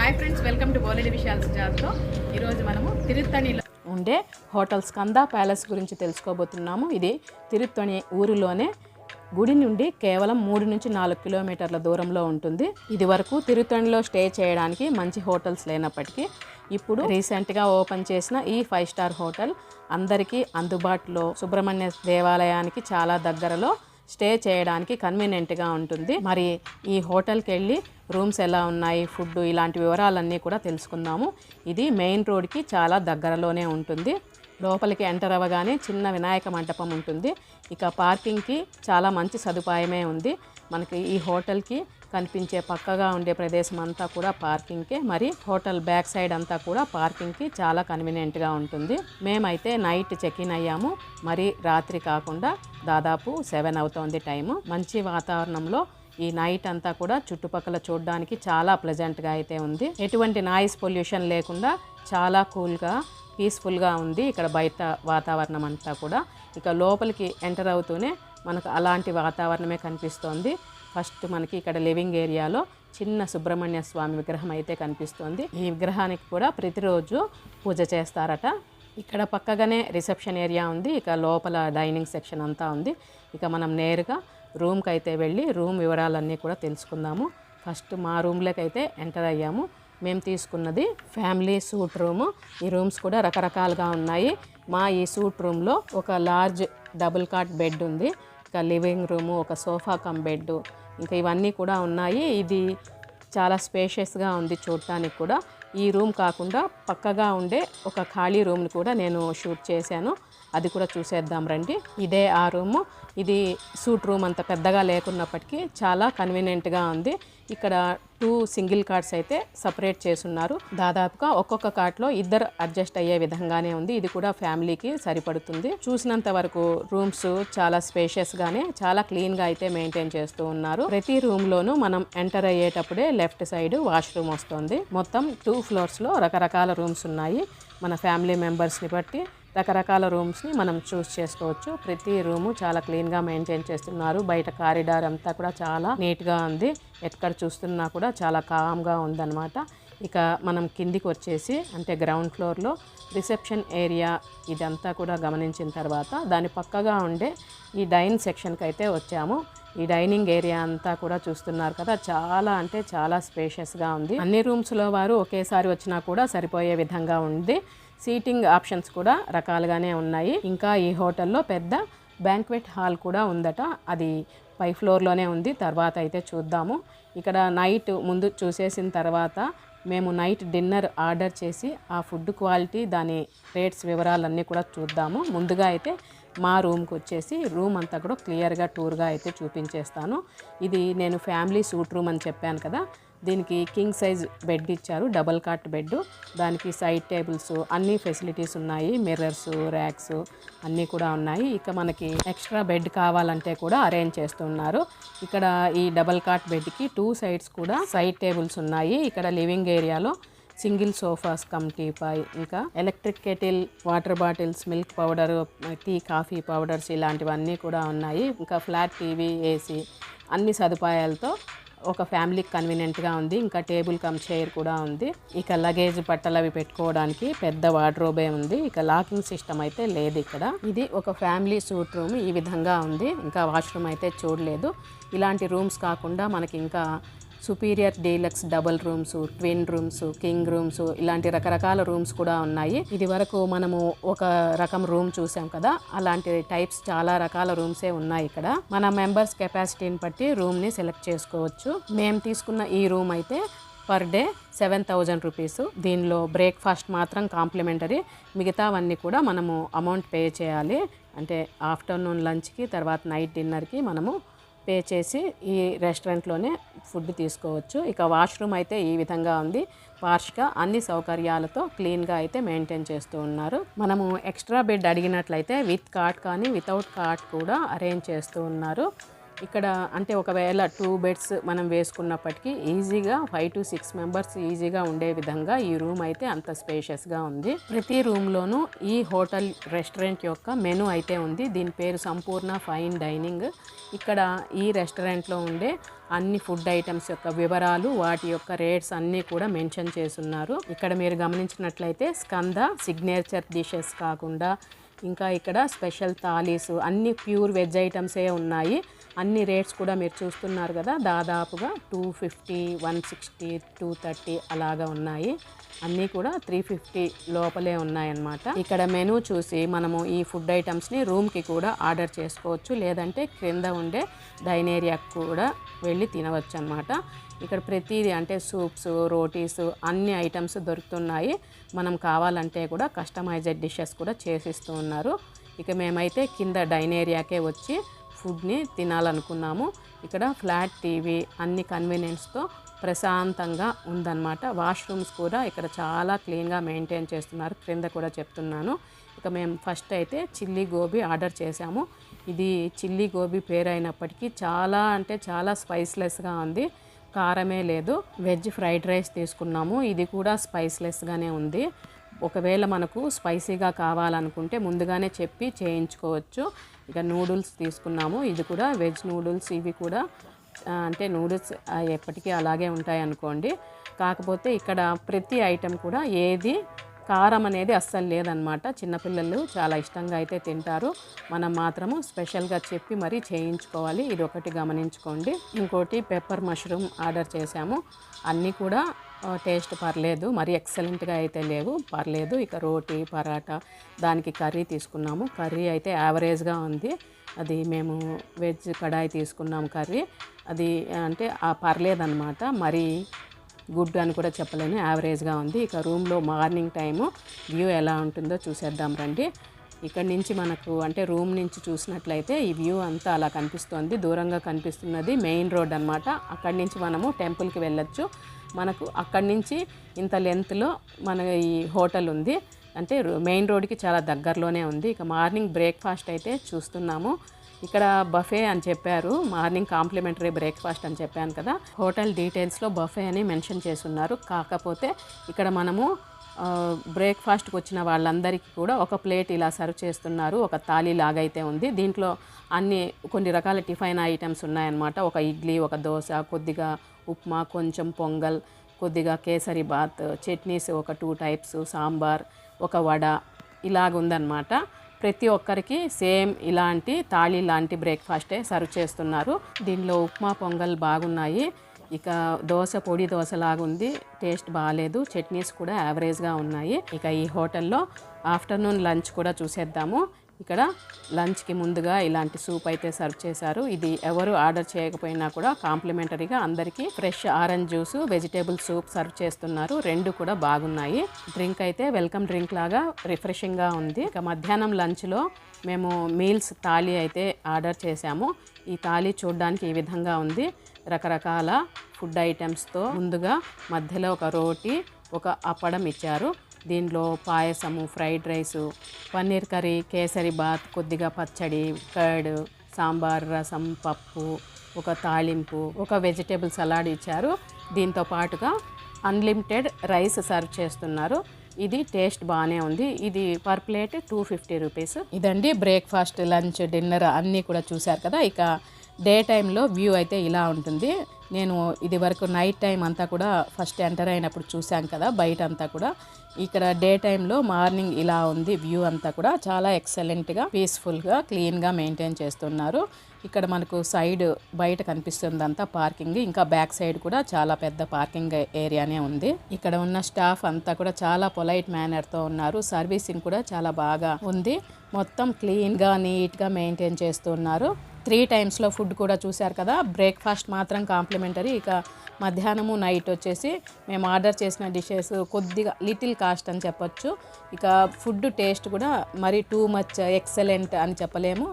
Hi friends, welcome to బోలెడి విషయాల సుజాతతో. ఈరోజు మనము తిరుత్తణిలో ఉండే హోటల్ స్కంద ప్యాలెస్ గురించి తెలుసుకోబోతున్నాము. ఇది తిరుత్తణి ఊరిలోనే గుడి నుండి కేవలం 3 నుంచి 4 కిలోమీటర్ల దూరంలో ఉంటుంది. ఇది వరకు తిరుత్తణిలో స్టే చేయడానికి మంచి హోటల్స్ లేనప్పటికీ ఇప్పుడు రీసెంట్గా ఓపెన్ చేసిన ఈ 5 స్టార్ హోటల్ అందరికీ అందుబాటులో, సుబ్రహ్మణ్య దేవాలయానికి చాలా దగ్గరలో స్టే చేయడానికి కన్వీనియంట్గా ఉంటుంది. మరి ఈ హోటల్కి వెళ్ళి రూమ్స్ ఎలా ఉన్నాయి, ఫుడ్, ఇలాంటి వివరాలన్నీ కూడా తెలుసుకుందాము. ఇది మెయిన్ రోడ్కి చాలా దగ్గరలోనే ఉంటుంది. లోపలికి ఎంటర్ అవ్వగానే చిన్న వినాయక మంటపం ఉంటుంది. ఇక పార్కింగ్కి చాలా మంచి సదుపాయమే ఉంది. మనకి ఈ హోటల్కి కనిపించే పక్కగా ఉండే ప్రదేశం అంతా కూడా పార్కింగ్కే. మరి హోటల్ బ్యాక్ సైడ్ అంతా కూడా పార్కింగ్కి చాలా కన్వీనియంట్గా ఉంటుంది. మేమైతే నైట్ చెక్-ఇన్ అయ్యాము. మరి రాత్రి కాకుండా దాదాపు 7 అవుతోంది టైము. మంచి వాతావరణంలో ఈ నైట్ అంతా కూడా చుట్టుపక్కల చూడడానికి చాలా ప్లెజెంట్గా అయితే ఉంది. ఎటువంటి నాయిస్ పొల్యూషన్ లేకుండా చాలా కూల్గా, పీస్ఫుల్గా ఉంది ఇక్కడ బయట వాతావరణం అంతా కూడా. ఇక లోపలికి ఎంటర్ అవుతూనే మనకు అలాంటి వాతావరణమే కనిపిస్తోంది. ఫస్ట్ మనకి ఇక్కడ లివింగ్ ఏరియాలో చిన్న సుబ్రహ్మణ్య స్వామి విగ్రహం అయితే కనిపిస్తోంది. ఈ విగ్రహానికి కూడా ప్రతిరోజు పూజ చేస్తారట. ఇక్కడ పక్కగానే రిసెప్షన్ ఏరియా ఉంది. ఇక లోపల డైనింగ్ సెక్షన్ అంతా ఉంది. ఇక మనం నేరుగా రూమ్కి అయితే వెళ్ళి రూమ్ వివరాలన్నీ కూడా తెలుసుకుందాము. ఫస్ట్ మా రూమ్లోకి అయితే ఎంటర్ అయ్యాము. మేము తీసుకున్నది ఫ్యామిలీ సూట్ రూము. ఈ రూమ్స్ కూడా రకరకాలుగా ఉన్నాయి. మా ఈ సూట్ రూమ్లో ఒక లార్జ్ డబుల్ కాట్ బెడ్ ఉంది. ఇక లివింగ్ రూము, ఒక సోఫా కమ్ బెడ్, ఇంకా ఇవన్నీ కూడా ఉన్నాయి. ఇది చాలా స్పేషియస్గా ఉంది చూడటానికి కూడా. ఈ రూమ్ కాకుండా పక్కగా ఉండే ఒక ఖాళీ రూమ్ని కూడా నేను షూట్ చేశాను. అది కూడా చూసేద్దాం రండి. ఇదే ఆ రూము. ఇది సూట్ రూమ్ అంత పెద్దగా లేకున్నప్పటికీ చాలా కన్వీనియంట్గా ఉంది. ఇక్కడ 2 సింగిల్ కార్డ్స్ అయితే సపరేట్ చేసున్నారు. దాదాపుగా ఒక్కొక్క కార్ట్లో 2 అడ్జస్ట్ అయ్యే విధంగానే ఉంది. ఇది కూడా ఫ్యామిలీకి సరిపడుతుంది. చూసినంత వరకు రూమ్స్ చాలా స్పేషియస్గానే, చాలా క్లీన్గా అయితే మెయింటైన్ చేస్తూ ఉన్నారు. ప్రతి రూమ్లోనూ మనం ఎంటర్ అయ్యేటప్పుడే లెఫ్ట్ సైడ్ వాష్రూమ్ వస్తుంది. మొత్తం 2 ఫ్లోర్స్లో రకరకాల రూమ్స్ ఉన్నాయి. మన ఫ్యామిలీ మెంబర్స్ని బట్టి రకరకాల రూమ్స్ని మనం చూస్ చేసుకోవచ్చు. ప్రతి రూము చాలా క్లీన్గా మెయింటైన్ చేస్తున్నారు. బయట కారిడార్ అంతా కూడా చాలా నీట్గా ఉంది. ఎక్కడ చూస్తున్నా కూడా చాలా కామ్గా ఉందన్నమాట. ఇక మనం కిందికి వచ్చేసి, అంటే గ్రౌండ్ ఫ్లోర్లో రిసెప్షన్ ఏరియా ఇదంతా కూడా గమనించిన తర్వాత దాని పక్కగా ఉండే ఈ డైనింగ్ సెక్షన్కి అయితే వచ్చాము. ఈ డైనింగ్ ఏరియా అంతా కూడా చూస్తున్నారు కదా, చాలా అంటే చాలా స్పేషియస్గా ఉంది. అన్ని రూమ్స్లో వారు ఒకేసారి వచ్చినా కూడా సరిపోయే విధంగా ఉంది. సీటింగ్ ఆప్షన్స్ కూడా రకాలుగానే ఉన్నాయి. ఇంకా ఈ హోటల్లో పెద్ద బ్యాంక్వెట్ హాల్ కూడా ఉందట. అది పై ఫ్లోర్లోనే ఉంది. తర్వాత అయితే చూద్దాము. ఇక్కడ నైట్ ముందు చూసేసిన తర్వాత మేము నైట్ డిన్నర్ ఆర్డర్ చేసి ఆ ఫుడ్ క్వాలిటీ, దాని రేట్స్ వివరాలన్నీ కూడా చూద్దాము. ముందుగా అయితే మా రూమ్కి వచ్చేసి రూమ్ అంతా కూడా క్లియర్గా టూర్గా అయితే చూపించేస్తాను. ఇది నేను ఫ్యామిలీ సూట్ రూమ్ అని చెప్పాను కదా, దీనికి కింగ్ సైజ్ బెడ్ ఇచ్చారు, డబల్ కాట్ బెడ్. దానికి సైడ్ టేబుల్స్, అన్ని ఫెసిలిటీస్ ఉన్నాయి. మిర్రర్స్, ర్యాక్స్ అన్నీ కూడా ఉన్నాయి. ఇక మనకి ఎక్స్ట్రా బెడ్ కావాలంటే కూడా అరేంజ్ చేస్తున్నారు. ఇక్కడ ఈ డబల్ కాట్ బెడ్కి 2 సైడ్స్ కూడా సైడ్ టేబుల్స్ ఉన్నాయి. ఇక్కడ లివింగ్ ఏరియాలో సింగిల్ సోఫాస్ కమ్ టీపాయ్, ఇంకా electric kettle, water bottles, milk powder, tea, coffee powders ఇలాంటివన్నీ కూడా ఉన్నాయి. ఇంకా ఫ్లాట్ టీవీ, ఏసీ అన్ని సదుపాయాలతో ఒక ఫ్యామిలీకి కన్వీనియంట్గా ఉంది. ఇంకా టేబుల్ కమ్ చైర్ కూడా ఉంది. ఇక లగేజ్, బట్టలు అవి పెట్టుకోవడానికి పెద్ద వార్డ్రోబే ఉంది. ఇక లాకింగ్ సిస్టమ్ అయితే లేదు ఇక్కడ. ఇది ఒక ఫ్యామిలీ సూట్ రూమ్ ఈ విధంగా ఉంది. ఇంకా వాష్రూమ్ అయితే చూడలేదు. ఇలాంటి రూమ్స్ కాకుండా మనకి ఇంకా superior deluxe double rooms, twin rooms, king rooms ఇలాంటి రకరకాల రూమ్స్ కూడా ఉన్నాయి. ఇది వరకు మనము ఒక రకం రూమ్ చూసాం కదా, అలాంటి టైప్స్ చాలా రకాల రూమ్సే ఉన్నాయి ఇక్కడ. మన మెంబర్స్ కెపాసిటీని బట్టి రూమ్ని సెలెక్ట్ చేసుకోవచ్చు. మేము తీసుకున్న ఈ రూమ్ అయితే పర్ డే 7,000 రూపీస్. దీనిలో బ్రేక్ఫాస్ట్ మాత్రం కాంప్లిమెంటరీ, మిగతావన్నీ కూడా మనము అమౌంట్ పే చేయాలి. అంటే ఆఫ్టర్నూన్ లంచ్కి, తర్వాత నైట్ డిన్నర్కి మనము పే చేసి ఈ రెస్టారెంట్లోనే ఫుడ్ తీసుకోవచ్చు. ఇక వాష్రూమ్ అయితే ఈ విధంగా ఉంది. పార్ష్గా అన్ని సౌకర్యాలతో క్లీన్గా అయితే మెయింటైన్ చేస్తూ ఉన్నారు. మనము ఎక్స్ట్రా బెడ్ అడిగినట్లయితే విత్ కాట్ కానీ వితౌట్ కాట్ కూడా అరేంజ్ చేస్తూ ఉన్నారు. ఇక్కడ అంటే ఒకవేళ 2 బెడ్స్ మనం వేసుకున్నప్పటికీ ఈజీగా 5 to 6 మెంబర్స్ ఈజీగా ఉండే విధంగా ఈ రూమ్ అయితే అంత స్పేషియస్గా ఉంది. ప్రతి రూమ్లోనూ ఈ హోటల్ రెస్టారెంట్ యొక్క మెనూ అయితే ఉంది. దీని పేరు సంపూర్ణ ఫైన్ డైనింగ్. ఇక్కడ ఈ రెస్టారెంట్లో ఉండే అన్ని ఫుడ్ ఐటమ్స్ యొక్క వివరాలు, వాటి యొక్క రేట్స్ అన్నీ కూడా మెన్షన్ చేసున్నారు. ఇక్కడ మీరు గమనించినట్లయితే స్కంద సిగ్నేచర్ డిషెస్ కాకుండా ఇంకా ఇక్కడ స్పెషల్ థాలీస్ అన్ని ప్యూర్ వెజ్ ఐటమ్సే ఉన్నాయి. అన్ని రేట్స్ కూడా మీరు చూస్తున్నారు కదా, దాదాపుగా 250, 160, 230 అలాగా ఉన్నాయి. అన్నీ కూడా 350 లోపలే ఉన్నాయన్నమాట. ఇక్కడ మెనూ చూసి మనము ఈ ఫుడ్ ఐటమ్స్ని రూమ్కి కూడా ఆర్డర్ చేసుకోవచ్చు, లేదంటే క్రింద ఉండే డైన్ ఏరియాకి కూడా వెళ్ళి తినవచ్చు అన్నమాట. ఇక్కడ ప్రతిదీ అంటే సూప్స్, రోటీస్ అన్ని ఐటమ్స్ దొరుకుతున్నాయి. మనం కావాలంటే కూడా కస్టమైజ్డ్ డిషెస్ కూడా చేసిస్తూ ఉన్నారు. ఇక మేమైతే కింద డైన్ ఏరియాకే వచ్చి ఫుడ్ని తినాలనుకున్నాము. ఇక్కడ ఫ్లాట్ టీవీ అన్ని కన్వీనియన్స్తో ప్రశాంతంగా ఉందన్నమాట. వాష్రూమ్స్ కూడా ఇక్కడ చాలా క్లీన్గా మెయింటైన్ చేస్తున్నారు, క్రింద కూడా చెప్తున్నాను. ఇక మేము ఫస్ట్ అయితే చిల్లీ గోబీ ఆర్డర్ చేసాము. ఇది చిల్లీ గోబీ పేరు అయినప్పటికీ చాలా అంటే చాలా స్పైస్లెస్గా ఉంది, కారమే లేదు. వెజ్ ఫ్రైడ్ రైస్ తీసుకున్నాము, ఇది కూడా స్పైస్లెస్గానే ఉంది. ఒకవేళ మనకు స్పైసీగా కావాలనుకుంటే ముందుగానే చెప్పి చేయించుకోవచ్చు. ఇక నూడిల్స్ తీసుకున్నాము, ఇది కూడా వెజ్ నూడిల్స్. ఇవి కూడా అంటే నూడిల్స్ ఎప్పటికీ అలాగే ఉంటాయి అనుకోండి. కాకపోతే ఇక్కడ ప్రతి ఐటెం కూడా ఏది కారం అనేది అస్సలు లేదనమాట. చిన్నపిల్లలు చాలా ఇష్టంగా అయితే తింటారు. మనం మాత్రము స్పెషల్గా చెప్పి మరీ చేయించుకోవాలి, ఇది ఒకటి గమనించుకోండి. ఇంకోటి పెప్పర్ మష్రూమ్ ఆర్డర్ చేశాము. అన్నీ కూడా టేస్ట్ పర్లేదు, మరి ఎక్సలెంట్గా అయితే లేవు, పర్లేదు. ఇక రోటీ, పరాటా, దానికి కర్రీ తీసుకున్నాము. కర్రీ అయితే యావరేజ్గా ఉంది. అది మేము వెజ్ కడాయి తీసుకున్నాము కర్రీ. అది అంటే పర్లేదన్నమాట, మరి గుడ్ అని కూడా చెప్పలేను, యావరేజ్గా ఉంది. ఇక రూమ్లో మార్నింగ్ టైము వ్యూ ఎలా ఉంటుందో చూసేద్దాం రండి. ఇక్కడ నుంచి మనకు అంటే రూమ్ నుంచి చూసినట్లయితే ఈ వ్యూ అంతా అలా కనిపిస్తుంది. దూరంగా కనిపిస్తున్నది మెయిన్ రోడ్ అనమాట. అక్కడి నుంచి మనము టెంపుల్కి వెళ్ళొచ్చు. మనకు అక్కడి నుంచి ఇంత లెంత్లో మన ఈ హోటల్ ఉంది, అంటే మెయిన్ రోడ్కి చాలా దగ్గరలోనే ఉంది. ఇక మార్నింగ్ బ్రేక్ఫాస్ట్ అయితే చూస్తున్నాము. ఇక్కడ బఫే అని చెప్పారు, మార్నింగ్ కాంప్లిమెంటరీ బ్రేక్ఫాస్ట్ అని చెప్పాను కదా. హోటల్ డీటెయిల్స్లో బఫే అని మెన్షన్ చేస్తున్నారు. కాకపోతే ఇక్కడ మనము బ్రేక్ఫాస్ట్కి వచ్చిన వాళ్ళందరికీ కూడా ఒక ప్లేట్ ఇలా సర్వ్ చేస్తున్నారు, ఒక థాలీ లాగైతే ఉంది. దీంట్లో కొన్ని రకాల టిఫైన్ ఐటమ్స్ ఉన్నాయన్నమాట. ఒక ఇడ్లీ, ఒక దోశ, కొద్దిగా ఉప్మా, కొంచెం పొంగల్, కొద్దిగా కేసరి బాత్, చట్నీస్ ఒక 2 టైప్స్, సాంబార్, ఒక వడ ఇలాగుందన్నమాట. ప్రతి ఒక్కరికి సేమ్ ఇలాంటి థాలీ లాంటి బ్రేక్ఫాస్టే సర్వ్ చేస్తున్నారు. దీనిలో ఉప్మా, పొంగల్ బాగున్నాయి. ఇక దోశ పొడి దోశలాగుంది, టేస్ట్ బాగాలేదు. చట్నీస్ కూడా యావరేజ్గా ఉన్నాయి. ఇక ఈ హోటల్లో ఆఫ్టర్నూన్ లంచ్ కూడా చూసేద్దాము. ఇక్కడ లంచ్కి ముందుగా ఇలాంటి సూప్ అయితే సర్వ్ చేశారు. ఇది ఎవరు ఆర్డర్ చేయకపోయినా కూడా కాంప్లిమెంటరీగా అందరికీ fresh orange juice, vegetable soup serve చేస్తున్నారు. 2 కూడా బాగున్నాయి. డ్రింక్ అయితే వెల్కమ్ డ్రింక్ లాగా రిఫ్రెషింగ్గా ఉంది. ఇక మధ్యాహ్నం లంచ్లో మేము మీల్స్ థాలీ అయితే ఆర్డర్ చేశాము. ఈ థాలీ చూడడానికి ఈ విధంగా ఉంది. రకరకాల ఫుడ్ ఐటమ్స్తో ముందుగా మధ్యలో ఒక రోటీ, ఒక అప్పడం ఇచ్చారు. దీనిలో పాయసము, fried rice, paneer curry, kesari bath, కొద్దిగా పచ్చడి, కర్డ్, సాంబార్, రసం, పప్పు, ఒక తాళింపు, ఒక వెజిటేబుల్ సలాడ్ ఇచ్చారు. దీంతో పాటుగా అన్లిమిటెడ్ రైస్ సర్వ్ చేస్తున్నారు. ఇది టేస్ట్ బాగానే ఉంది. ఇది పర్ ప్లేట్ 250 రూపీస్. ఇదండి బ్రేక్ఫాస్ట్, లంచ్, డిన్నర్ అన్నీ కూడా చూశారు కదా. ఇక డే టైంలో వ్యూ అయితే ఇలా ఉంటుంది. నేను ఇది వరకు నైట్ టైం అంతా కూడా ఫస్ట్ ఎంటర్ అయినప్పుడు చూశాను కదా, బయట అంతా కూడా. ఇక్కడ డే టైంలో మార్నింగ్ ఇలా ఉంది వ్యూ అంతా కూడా. చాలా ఎక్సలెంట్గా, పీస్ఫుల్గా, క్లీన్గా మెయింటైన్ చేస్తున్నారు. ఇక్కడ మనకు సైడ్ బయట కనిపిస్తుందంతా పార్కింగ్, ఇంకా బ్యాక్ సైడ్ కూడా చాలా పెద్ద పార్కింగ్ ఏరియానే ఉంది. ఇక్కడ ఉన్న స్టాఫ్ అంతా కూడా చాలా పొలైట్ మేనర్తో ఉన్నారు. సర్వీసింగ్ కూడా చాలా బాగా ఉంది. మొత్తం క్లీన్గా, నీట్గా మెయింటైన్ చేస్తున్నారు. 3 టైమ్స్లో ఫుడ్ కూడా చూశారు కదా. బ్రేక్ఫాస్ట్ మాత్రం కాంప్లిమెంటరీ. ఇక మధ్యాహ్నము, నైట్ వచ్చేసి మేము ఆర్డర్ చేసిన డిషెస్ కొద్దిగా లిటిల్ కాస్ట్ అని చెప్పొచ్చు. ఇక ఫుడ్ టేస్ట్ కూడా మరి టూ మచ్ ఎక్సలెంట్ అని చెప్పలేము,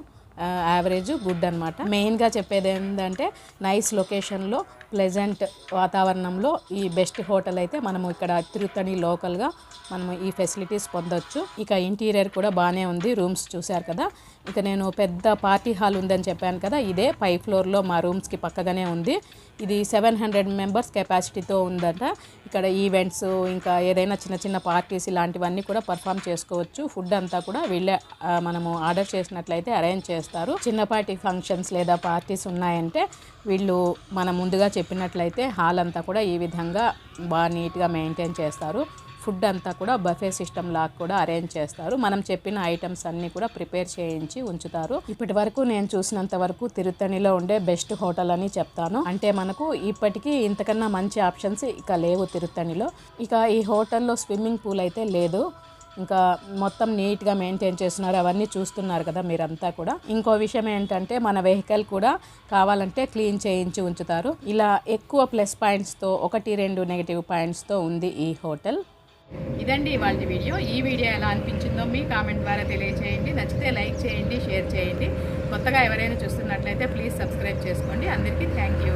యావరేజ్ గుడ్ అనమాట. మెయిన్గా చెప్పేది ఏంటంటే నైస్ లొకేషన్లో ప్లెజెంట్ వాతావరణంలో ఈ బెస్ట్ హోటల్ అయితే మనము ఇక్కడ తిరుత్తణి లోకల్గా మనము ఈ ఫెసిలిటీస్ పొందొచ్చు. ఇక ఇంటీరియర్ కూడా బాగానే ఉంది. రూమ్స్ చూశారు కదా. ఇక నేను పెద్ద పార్టీ హాల్ ఉందని చెప్పాను కదా, ఇదే 5th ఫ్లోర్లో మా రూమ్స్కి పక్కగానే ఉంది. ఇది 700 మెంబర్స్ కెపాసిటీతో ఉందంట. ఇక్కడ ఈవెంట్స్ ఇంకా ఏదైనా చిన్న చిన్న పార్టీస్ ఇలాంటివన్నీ కూడా పర్ఫామ్ చేసుకోవచ్చు. ఫుడ్ అంతా కూడా వీళ్ళే మనము ఆర్డర్ చేసినట్లయితే అరేంజ్ చేస్తారు. చిన్నపాటి ఫంక్షన్స్ లేదా పార్టీస్ ఉన్నాయంటే వీళ్ళు మనం ముందుగా చెప్పినట్లయితే హాల్ అంతా కూడా ఈ విధంగా బాగా నీట్గా మెయింటైన్ చేస్తారు. ఫుడ్ అంతా కూడా బఫే సిస్టమ్ లాగా కూడా అరేంజ్ చేస్తారు. మనం చెప్పిన ఐటమ్స్ అన్నీ కూడా ప్రిపేర్ చేయించి ఉంచుతారు. ఇప్పటి వరకు నేను చూసినంత వరకు తిరుత్తణిలో ఉండే బెస్ట్ హోటల్ అని చెప్తాను. అంటే మనకు ఇప్పటికీ ఇంతకన్నా మంచి ఆప్షన్స్ ఇక లేవు తిరుత్తణిలో. ఇక ఈ హోటల్లో స్విమ్మింగ్ పూల్ అయితే లేదు. ఇంకా మొత్తం నీట్గా మెయింటైన్ చేస్తున్నారు. అవన్నీ చూస్తున్నారు కదా మీరంతా కూడా. ఇంకో విషయం ఏంటంటే మన వెహికల్ కూడా కావాలంటే క్లీన్ చేయించి ఉంచుతారు. ఇలా ఎక్కువ ప్లస్ పాయింట్స్తో 1-2 నెగిటివ్ పాయింట్స్తో ఉంది ఈ హోటల్. ఇదండి ఇవాళ వీడియో. ఈ వీడియో ఎలా అనిపించిందో మీ కామెంట్ ద్వారా తెలియచేయండి. నచ్చితే లైక్ చేయండి, షేర్ చేయండి. కొత్తగా ఎవరైనా చూస్తున్నట్లయితే ప్లీజ్ సబ్స్క్రైబ్ చేసుకోండి. అందరికీ థ్యాంక్ యూ.